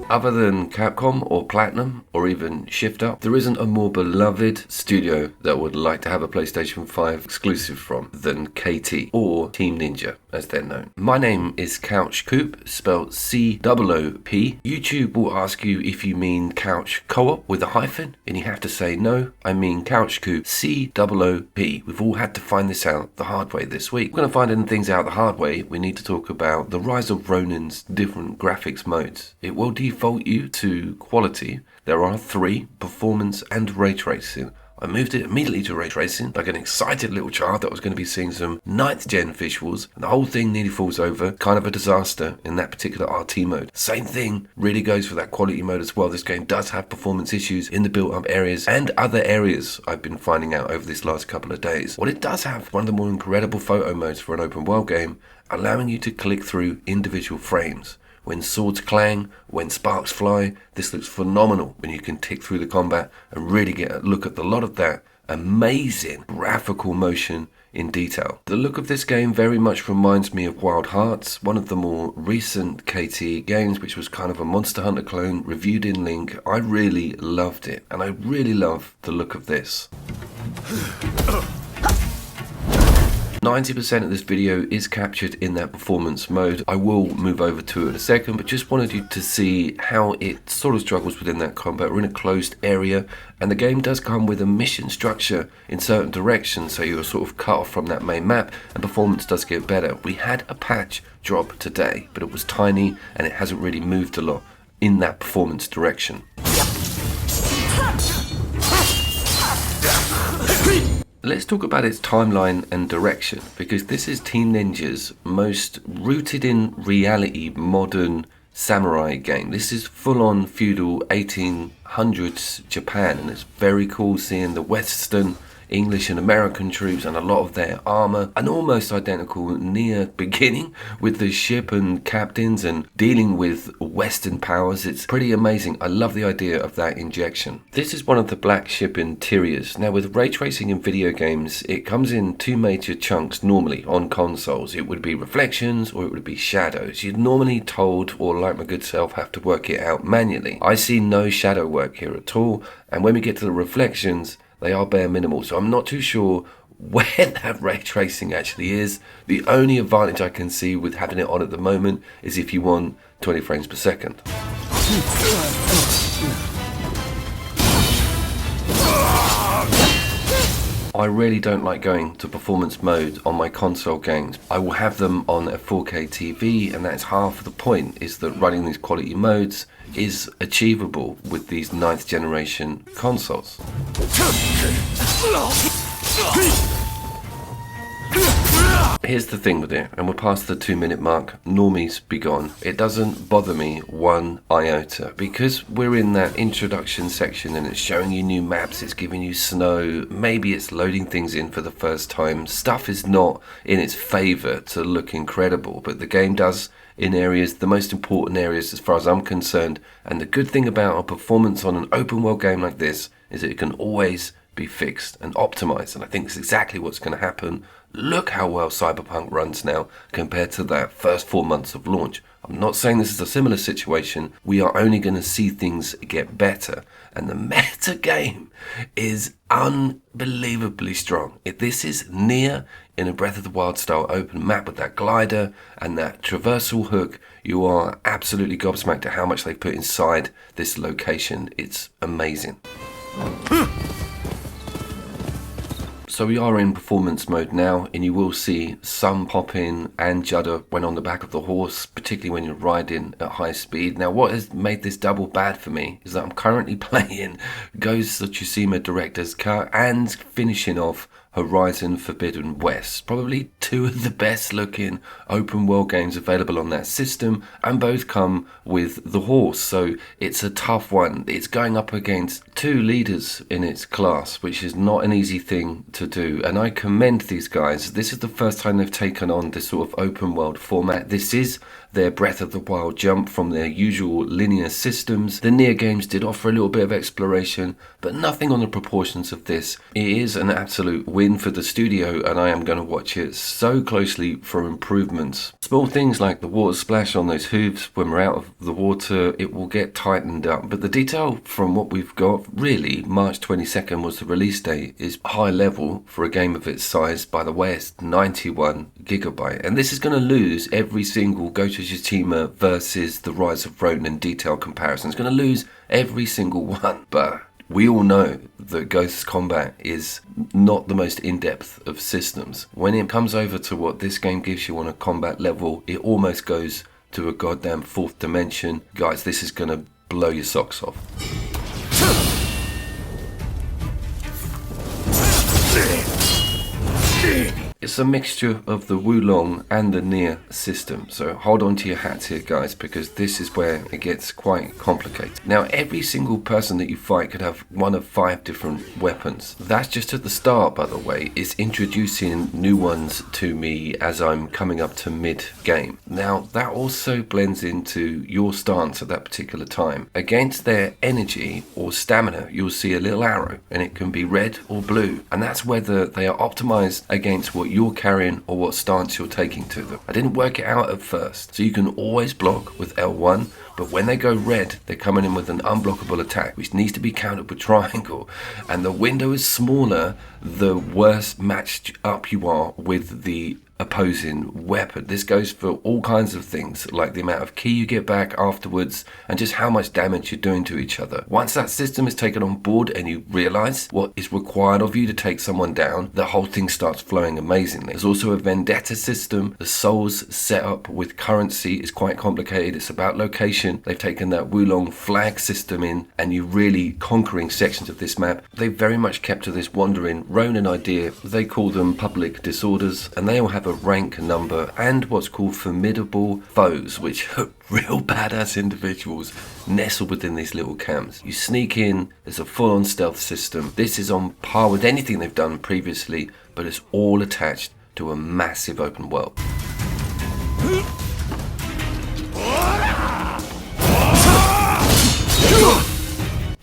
other than Capcom or Platinum or even Shift Up, there isn't a more beloved studio that would like to have a PlayStation 5 exclusive from than KT, or Team Ninja as they're known. My name is Couch Coop, spelled C-O-O-P. YouTube will ask you if you mean Couch Co-op with a hyphen, and you have to say no, I mean Couch Coop, C-O-O-P. We've all had to find this out the hard way this week. We're going to find things out the hard way. We need to talk about the rise of Ronin's different graphics modes. It will default you to quality. There are 3, performance and ray tracing. I moved it immediately to ray tracing, like an excited little child that was going to be seeing some 9th gen visuals, and the whole thing nearly falls over. Kind of a disaster in that particular RT mode. Same thing really goes for that quality mode as well. This game does have performance issues in the built-up areas and other areas I've been finding out over this last couple of days. What it does have, one of the more incredible photo modes for an open world game, allowing you to click through individual frames. When swords clang, when sparks fly, this looks phenomenal when you can tick through the combat and really get a look at a lot of that amazing graphical motion in detail. The look of this game very much reminds me of Wild Hearts, one of the more recent KT games, which was kind of a Monster Hunter clone, reviewed in Link. I really loved it, and I really love the look of this. 90% of this video is captured in that performance mode. I will move over to it in a second, but just wanted you to see how it sort of struggles within that combat. We're in a closed area, and the game does come with a mission structure in certain directions, so you're sort of cut off from that main map, and performance does get better. We had a patch drop today, but it was tiny, and it hasn't really moved a lot in that performance direction. Let's talk about its timeline and direction, because this is Team Ninja's most rooted in reality modern samurai game. This is full-on feudal 1800s Japan, and it's very cool seeing the Western English and American troops and a lot of their armor, an almost identical near beginning with the ship and captains and dealing with Western powers. It's pretty amazing. I love the idea of that injection. This is one of the black ship interiors. Now, with ray tracing in video games, it comes in 2 major chunks normally on consoles. It would be reflections or it would be shadows. You're normally told, or like my good self, have to work it out manually. I see no shadow work here at all, and when we get to the reflections, they are bare minimal, so I'm not too sure where that ray tracing actually is. The only advantage I can see with having it on at the moment is if you want 20 frames per second. I really don't like going to performance mode on my console games. I will have them on a 4K TV, and that's half the point, is that running these quality modes is achievable with these 9th generation consoles. Here's the thing with it, and we're past the 2-minute mark. Normies be gone. It doesn't bother me one iota, because we're in that introduction section and it's showing you new maps, it's giving you snow, maybe it's loading things in for the first time. Stuff is not in its favor to look incredible, but the game does in areas, the most important areas as far as I'm concerned. And the good thing about a performance on an open world game like this is that it can always be fixed and optimized, and I think that's exactly what's going to happen. Look how well Cyberpunk runs now compared to that first 4 months of launch. I'm not saying this is a similar situation. We are only going to see things get better, and the meta game is unbelievably strong. If this is near in a Breath of the Wild style open map with that glider and that traversal hook, you are absolutely gobsmacked at how much they put inside this location. It's amazing. So we are in performance mode now, and you will see some pop in and judder when on the back of the horse, particularly when you're riding at high speed. Now, what has made this double bad for me is that I'm currently playing Ghost of Tsushima Director's Cut and finishing off Horizon Forbidden West. Probably 2 of the best looking open world games available on that system, and both come with the horse, so it's a tough one. It's going up against 2 leaders in its class, which is not an easy thing to do, and I commend these guys. This is the first time they've taken on this sort of open world format. This is their Breath of the Wild jump from their usual linear systems. The Nier games did offer a little bit of exploration, but nothing on the proportions of this. It is an absolute win win for the studio, and I am going to watch it so closely for improvements. Small things like the water splash on those hooves when we're out of the water, it will get tightened up. But the detail from what we've got, really, March 22nd was the release date, is high level for a game of its size. By the way, it's 91 gigabyte. And this is going to lose every single Ghost of Tsushima versus the Rise of Ronin detail comparison. It's going to lose every single one. But we all know that Ghost's combat is not the most in-depth of systems. When it comes over to what this game gives you on a combat level, it almost goes to a goddamn fourth dimension. Guys, this is going to blow your socks off. It's a mixture of the Wulong and the Nier system, so hold on to your hats here, guys, because this is where it gets quite complicated. Now, every single person that you fight could have one of 5 different weapons. That's just at the start, by the way. It's introducing new ones to me as I'm coming up to mid-game. Now, that also blends into your stance at that particular time. Against their energy or stamina, you'll see a little arrow, and it can be red or blue, and that's whether they are optimized against what you're carrying or what stance you're taking to them. I didn't work it out at first, so you can always block with L1, but when they go red, they're coming in with an unblockable attack, which needs to be countered with triangle, and the window is smaller the worse matched up you are with the opposing weapon. This goes for all kinds of things, like the amount of ki you get back afterwards and just how much damage you're doing to each other. Once that system is taken on board and you realize what is required of you to take someone down, the whole thing starts flowing amazingly. There's also a vendetta system. The souls setup with currency is quite complicated. It's about location. They've taken that Wulong flag system in, and you're really conquering sections of this map. They very much kept to this wandering Ronin idea. They call them public disorders, and they all have a rank number and what's called formidable foes, which are real badass individuals nestled within these little camps. You sneak in, there's a full-on stealth system. This is on par with anything they've done previously, but it's all attached to a massive open world.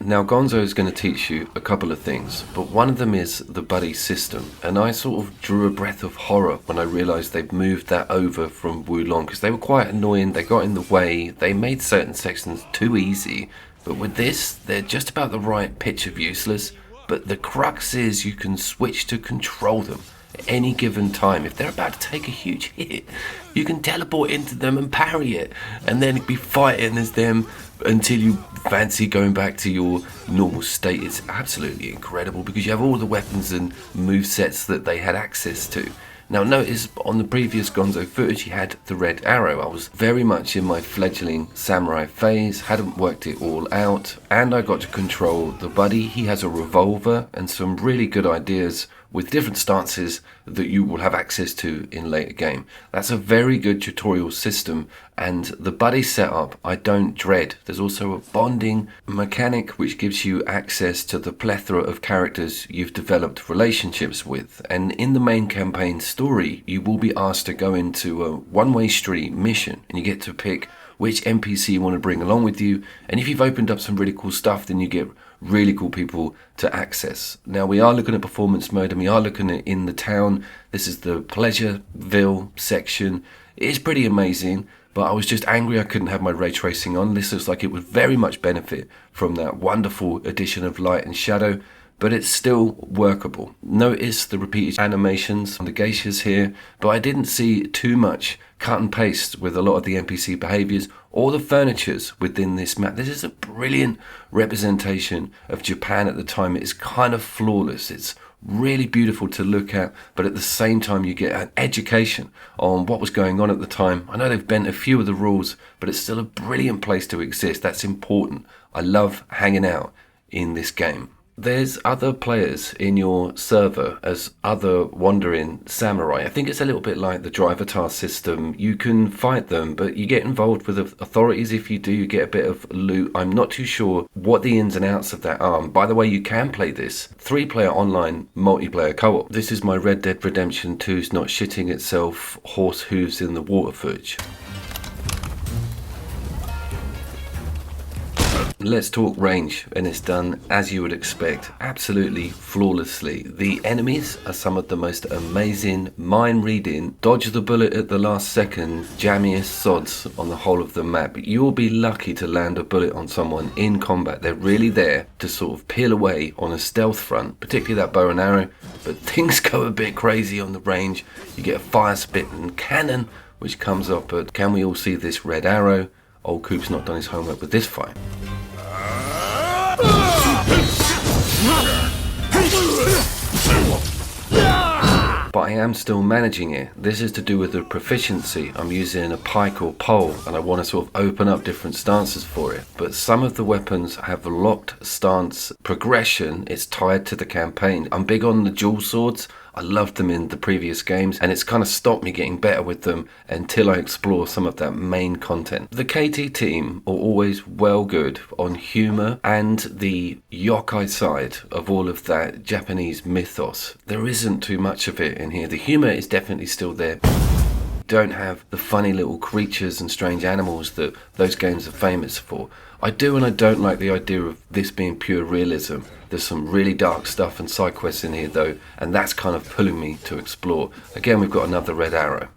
Now, Gonzo is going to teach you a couple of things, but one of them is the buddy system, and I sort of drew a breath of horror when I realised they'd moved that over from Wulong, because they were quite annoying, they got in the way, they made certain sections too easy, but with this, they're just about the right pitch of useless, but the crux is you can switch to control them at any given time. If they're about to take a huge hit, you can teleport into them and parry it, and then be fighting as them until you fancy going back to your normal state. It's absolutely incredible because you have all the weapons and movesets that they had access to. Now, notice on the previous Gonzo footage he had the red arrow. I was very much in my fledgling samurai phase, hadn't worked it all out, and I got to control the buddy. He has a revolver and some really good ideas with different stances that you will have access to in later game. That's a very good tutorial system, and the buddy setup I don't dread. There's also a bonding mechanic which gives you access to the plethora of characters you've developed relationships with, and in the main campaign story you will be asked to go into a one-way street mission, and you get to pick which NPC you want to bring along with you, and if you've opened up some really cool stuff, then you get really cool people to access. Now, we are looking at performance mode, and we are looking at in the town. This is the Pleasureville section. It is pretty amazing, but I was just angry I couldn't have my ray tracing on. This looks like it would very much benefit from that wonderful addition of light and shadow, but it's still workable. Notice the repeated animations on the geishas here, but I didn't see too much cut and paste with a lot of the NPC behaviors or the furnitures within this map. This is a brilliant representation of Japan at the time. It is kind of flawless. It's really beautiful to look at, but at the same time you get an education on what was going on at the time. I know they've bent a few of the rules, but it's still a brilliant place to exist. That's important. I love hanging out in this game. There's other players in your server as other wandering samurai. I think it's a little bit like the Drivatar system. You can fight them, but you get involved with authorities. If you do, you get a bit of loot. I'm not too sure what the ins and outs of that are. By the way, you can play this 3-player online multiplayer co-op. This is my Red Dead Redemption 2's not shitting itself horse hooves in the water footage. Let's talk range, and it's done as you would expect, absolutely flawlessly. The enemies are some of the most amazing, mind-reading, dodge the bullet at the last second, jammiest sods on the whole of the map. You'll be lucky to land a bullet on someone in combat. They're really there to sort of peel away on a stealth front, particularly that bow and arrow, but things go a bit crazy on the range. You get a fire-spitting cannon, which comes up, but can we all see this red arrow? Old Coop's not done his homework with this fight. But I am still managing it. This is to do with the proficiency. I'm using a pike or pole, and I want to sort of open up different stances for it. But some of the weapons have a locked stance progression. It's tied to the campaign. I'm big on the dual swords. I loved them in the previous games, and it's kind of stopped me getting better with them until I explore some of that main content. The KT team are always well good on humour and the yokai side of all of that Japanese mythos. There isn't too much of it in here. The humour is definitely still there. Don't have the funny little creatures and strange animals that those games are famous for. I do and I don't like the idea of this being pure realism. There's some really dark stuff and side quests in here though, and that's kind of pulling me to explore. Again, we've got another red arrow.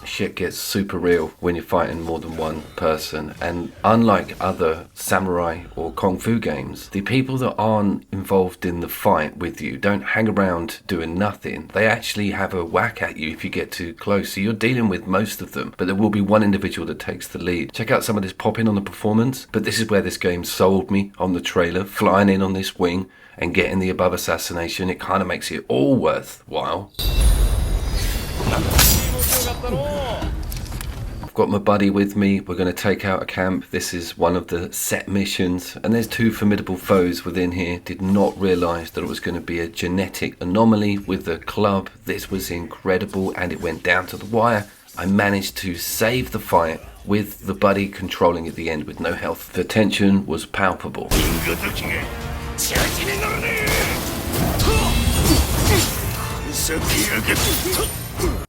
Shit gets super real when you're fighting more than one person, and unlike other samurai or kung fu games, the people that aren't involved in the fight with you don't hang around doing nothing. They actually have a whack at you if you get too close, so you're dealing with most of them, but there will be one individual that takes the lead. Check out some of this pop-in on the performance, but this is where this game sold me on the trailer, flying in on this wing and getting the above assassination. It kind of makes it all worthwhile. I've got my buddy with me. We're going to take out a camp. This is one of the set missions, and there's two formidable foes within here. Did not realise that it was going to be a genetic anomaly with the club. This was incredible, and it went down to the wire. I managed to save the fight with the buddy controlling at the end with no health. The tension was palpable.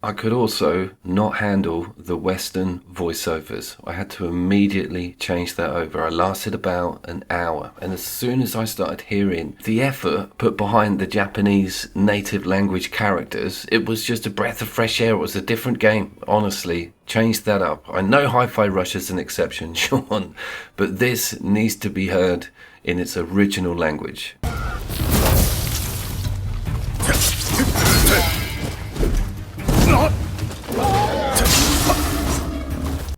I could also not handle the Western voiceovers. I had to immediately change that over. I lasted about an hour, and as soon as I started hearing the effort put behind the Japanese native language characters, it was just a breath of fresh air. It was a different game, honestly. Change that up. I know Hi-Fi Rush is an exception, Sean, but this needs to be heard in its original language.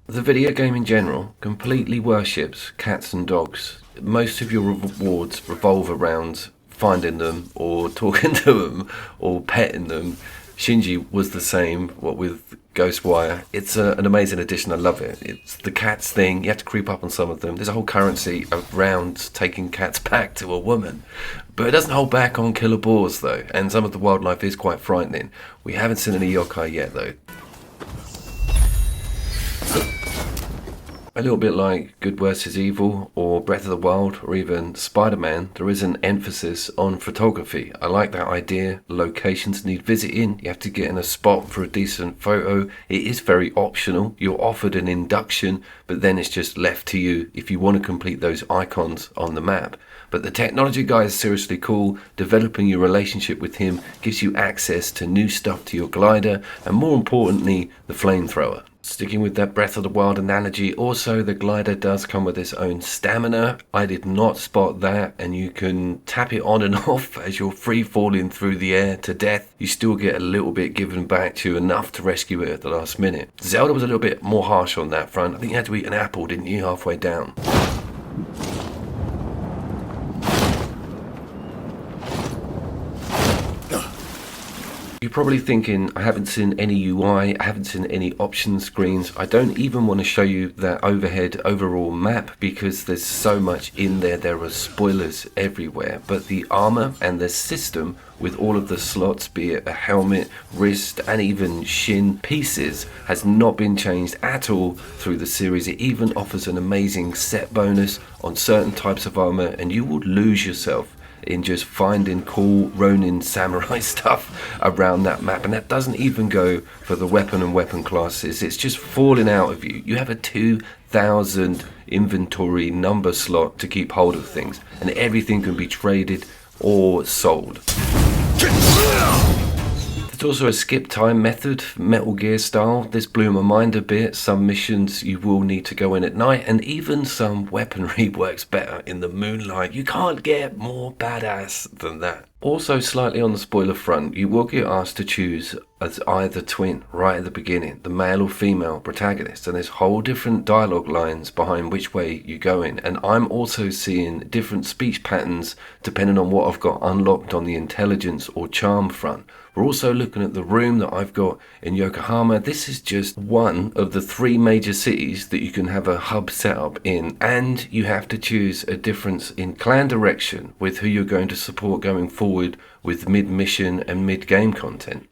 The video game in general completely worships cats and dogs. Most of your rewards revolve around finding them or talking to them or petting them. Shinji was the same, what with Ghostwire. It's an amazing addition, I love it. It's the cats thing, you have to creep up on some of them. There's a whole currency around taking cats back to a woman. But it doesn't hold back on killer boars though, and some of the wildlife is quite frightening. We haven't seen any yokai yet though. A little bit like Good vs. Evil or Breath of the Wild or even Spider-Man, there is an emphasis on photography. I like that idea. Locations need visiting. You have to get in a spot for a decent photo. It is very optional. You're offered an induction, but then it's just left to you if you want to complete those icons on the map. But the technology guy is seriously cool. Developing your relationship with him gives you access to new stuff to your glider, and more importantly, the flamethrower. Sticking with that Breath of the Wild analogy, also the glider does come with its own stamina. I did not spot that, and you can tap it on and off as you're free falling through the air to death. You still get a little bit given back to you, enough to rescue it at the last minute. Zelda was a little bit more harsh on that front. I think you had to eat an apple, didn't you, halfway down? You're probably thinking, I haven't seen any UI, I haven't seen any option screens. I don't even want to show you that overhead overall map because there's so much in there. There are spoilers everywhere. But the armor and the system with all of the slots, be it a helmet, wrist, and even shin pieces, has not been changed at all through the series. It even offers an amazing set bonus on certain types of armor, and you would lose yourself in just finding cool Ronin samurai stuff around that map. And that doesn't even go for the weapon and weapon classes. It's just falling out of you. You have a 2,000 inventory number slot to keep hold of things, and everything can be traded or sold. There's also a skip time method, Metal Gear style. This blew my mind a bit. Some missions you will need to go in at night, and even some weaponry works better in the moonlight. You can't get more badass than that. Also, slightly on the spoiler front, you will get asked to choose as either twin right at the beginning, the male or female protagonist, and there's whole different dialogue lines behind which way you go in. And I'm also seeing different speech patterns depending on what I've got unlocked on the intelligence or charm front. We're also looking at the room that I've got in Yokohama. This is just one of the 3 major cities that you can have a hub setup in, and you have to choose a difference in clan direction with who you're going to support going forward with mid-mission and mid-game content.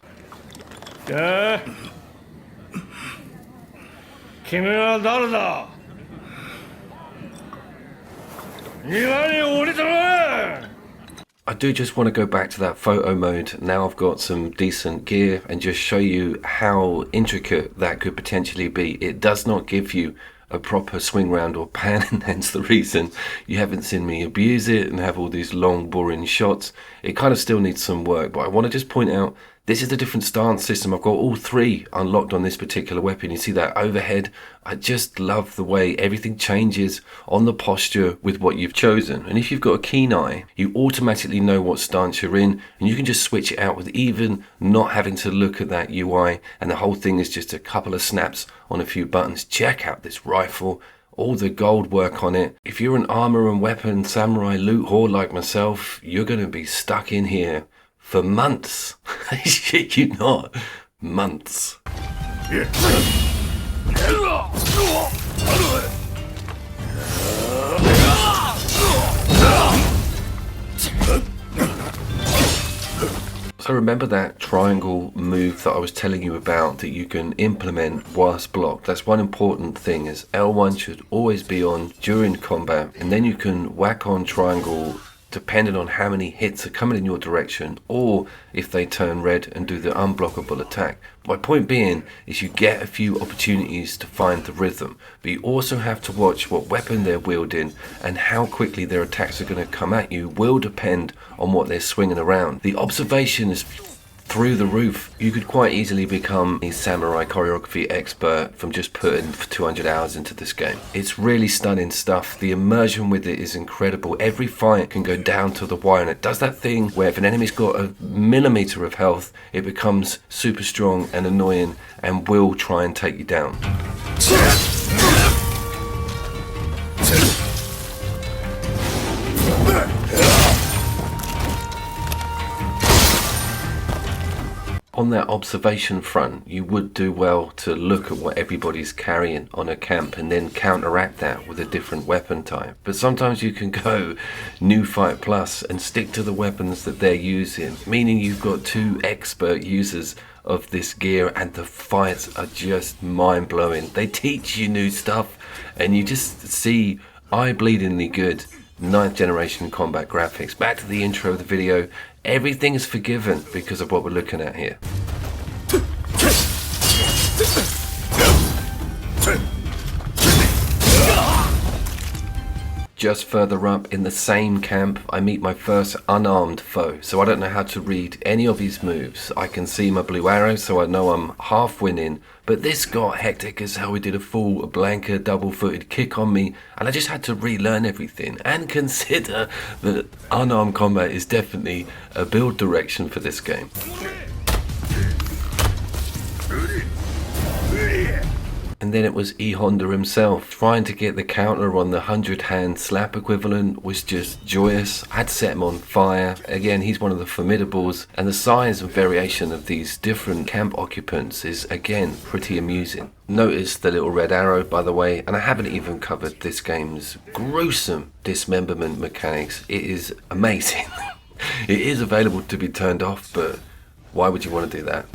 I do just want to go back to that photo mode. Now I've got some decent gear and just show you how intricate that could potentially be. It does not give you a proper swing round or pan, and hence the reason you haven't seen me abuse it and have all these long boring shots. It kind of still needs some work, but I want to just point out this is a different stance system. I've got all 3 unlocked on this particular weapon. You see that overhead? I just love the way everything changes on the posture with what you've chosen. And if you've got a keen eye, you automatically know what stance you're in, and you can just switch it out with even not having to look at that UI, and the whole thing is just a couple of snaps on a few buttons. Check out this rifle, all the gold work on it. If you're an armor and weapon samurai loot whore like myself, you're going to be stuck in here for months. I shit you not, months. So remember that triangle move that I was telling you about that you can implement whilst blocked? That's one important thing, is L1 should always be on during combat, and then you can whack on triangle depending on how many hits are coming in your direction, or if they turn red and do the unblockable attack. My point being is you get a few opportunities to find the rhythm, but you also have to watch what weapon they're wielding, and how quickly their attacks are going to come at you will depend on what they're swinging around. The observation is through the roof. You could quite easily become a samurai choreography expert from just putting 200 hours into this game. It's really stunning stuff. The immersion with it is incredible. Every fight can go down to the wire, and it does that thing where if an enemy's got a millimeter of health, it becomes super strong and annoying and will try and take you down. On that observation front, you would do well to look at what everybody's carrying on a camp and then counteract that with a different weapon type. But sometimes you can go new fight plus and stick to the weapons that they're using, meaning you've got 2 expert users of this gear, and the fights are just mind-blowing. They teach you new stuff, and you just see eye-bleedingly good 9th generation combat graphics. Back to the intro of the video, everything is forgiven because of what we're looking at here. Just further up in the same camp, I meet my first unarmed foe, so I don't know how to read any of his moves. I can see my blue arrow, so I know I'm half winning, but this got hectic as hell. He did a full Blanca double-footed kick on me, and I just had to relearn everything and consider that unarmed combat is definitely a build direction for this game. And then it was E. Honda himself. Trying to get the counter on the 100-hand slap equivalent was just joyous. I'd set him on fire. Again, he's one of the formidables, and the size and variation of these different camp occupants is, again, pretty amusing. Notice the little red arrow, by the way, and I haven't even covered this game's gruesome dismemberment mechanics. It is amazing. It is available to be turned off, but why would you want to do that?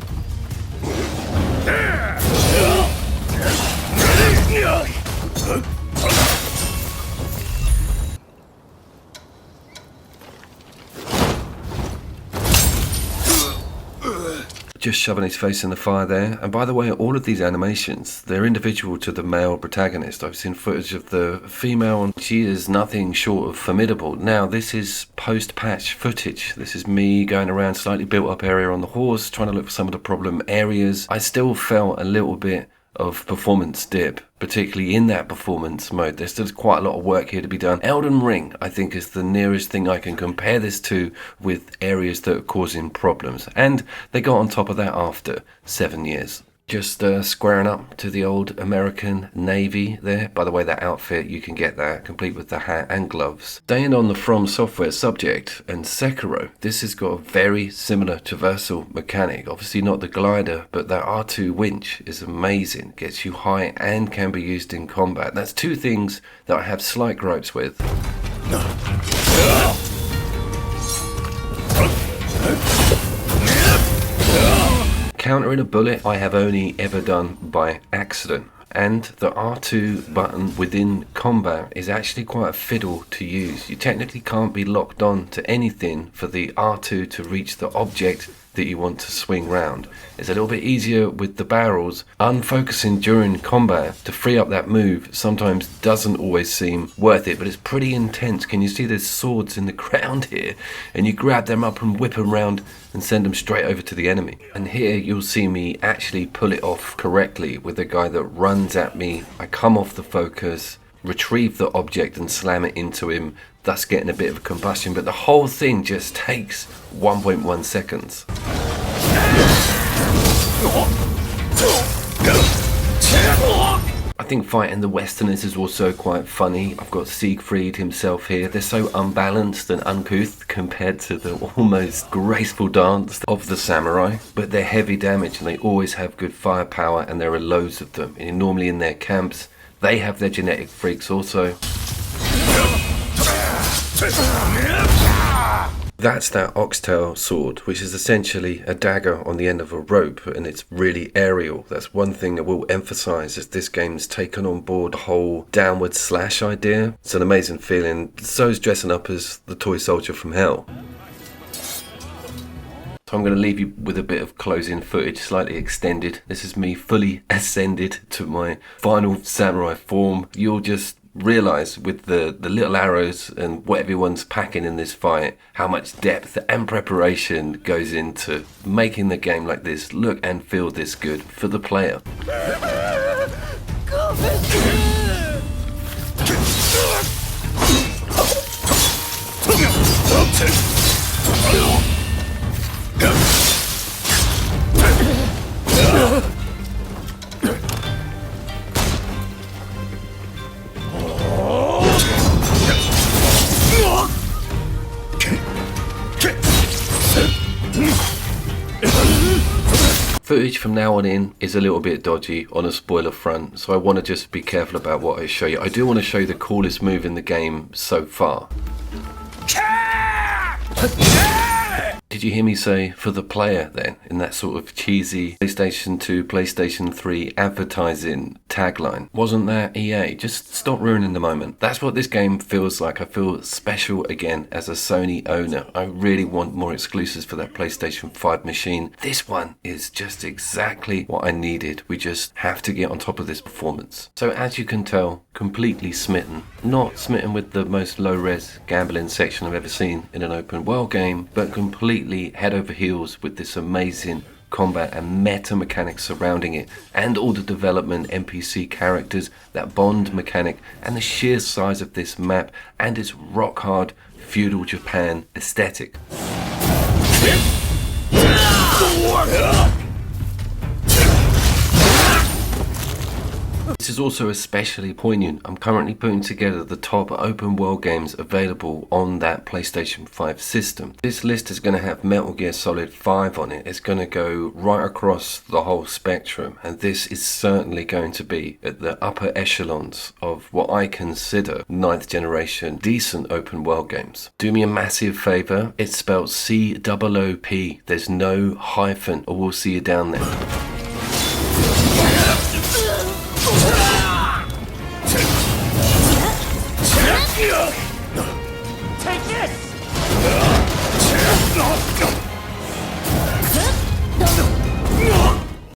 just shoving his face in the fire there. And by the way, all of these animations, they're individual to the male protagonist. I've seen footage of the female and she is nothing short of formidable. Now, this is post-patch footage. This is me going around slightly built up area on the horse, trying to look for some of the problem areas. I still felt a little bit of performance dip, particularly in that performance mode. There's still quite a lot of work here to be done. Elden Ring, I think, is the nearest thing I can compare this to with areas that are causing problems. And they got on top of that after 7 years. Just squaring up to the old American Navy there. By the way, that outfit, you can get that complete with the hat and gloves. Staying on the From Software subject and Sekiro, this has got a very similar traversal mechanic. Obviously not the glider, but that R2 winch is amazing. Gets you high and can be used in combat. That's two things that I have slight gripes with. Countering a bullet I have only ever done by accident, and the R2 button within combat is actually quite a fiddle to use. You technically can't be locked on to anything for the R2 to reach the object that you want to swing round. It's a little bit easier with the barrels. Unfocusing during combat to free up that move sometimes doesn't always seem worth it, but it's pretty intense. Can you see there's swords in the ground here? And you grab them up and whip them round and send them straight over to the enemy. And here you'll see me actually pull it off correctly with a guy that runs at me. I come off the focus, retrieve the object and slam it into him, thus getting a bit of a combustion, but the whole thing just takes 1.1 seconds. I think fighting the Westerners is also quite funny. I've got Siegfried himself here. They're so unbalanced and uncouth compared to the almost graceful dance of the samurai, but they're heavy damage and they always have good firepower, and there are loads of them. And normally in their camps, they have their genetic freaks also. That's that oxtail sword, which is essentially a dagger on the end of a rope, and it's really aerial. That's one thing that we'll emphasize as this game's taken on board the whole downward slash idea. It's an amazing feeling. So is dressing up as the toy soldier from hell. So I'm going to leave you with a bit of closing footage, slightly extended. This is me fully ascended to my final samurai form. You'll just realize with the little arrows and what everyone's packing in this fight, how much depth and preparation goes into making the game like this look and feel this good for the player. Footage from now on in is a little bit dodgy on a spoiler front, so I want to just be careful about what I show you. I do want to show you the coolest move in the game so far. Did you hear me say for the player then, in that sort of cheesy PlayStation 2, PlayStation 3 advertising tagline? Wasn't that EA? Just stop ruining the moment. That's what this game feels like. I feel special again as a Sony owner. I really want more exclusives for that PlayStation 5 machine. This one is just exactly what I needed. We just have to get on top of this performance. So as you can tell, completely smitten. Not smitten with the most low-res gambling section I've ever seen in an open world game, but completely head over heels with this amazing combat and meta mechanics surrounding it, and all the development, NPC characters, that Bond mechanic, and the sheer size of this map and its rock hard feudal Japan aesthetic. This is also especially poignant. I'm currently putting together the top open world games available on that PlayStation 5 system. This list is going to have Metal Gear Solid 5 on it. It's going to go right across the whole spectrum, and this is certainly going to be at the upper echelons of what I consider 9th generation decent open world games. Do me a massive favour, it's spelled C-O-O-P. There's no hyphen, or we'll see you down there. Take this!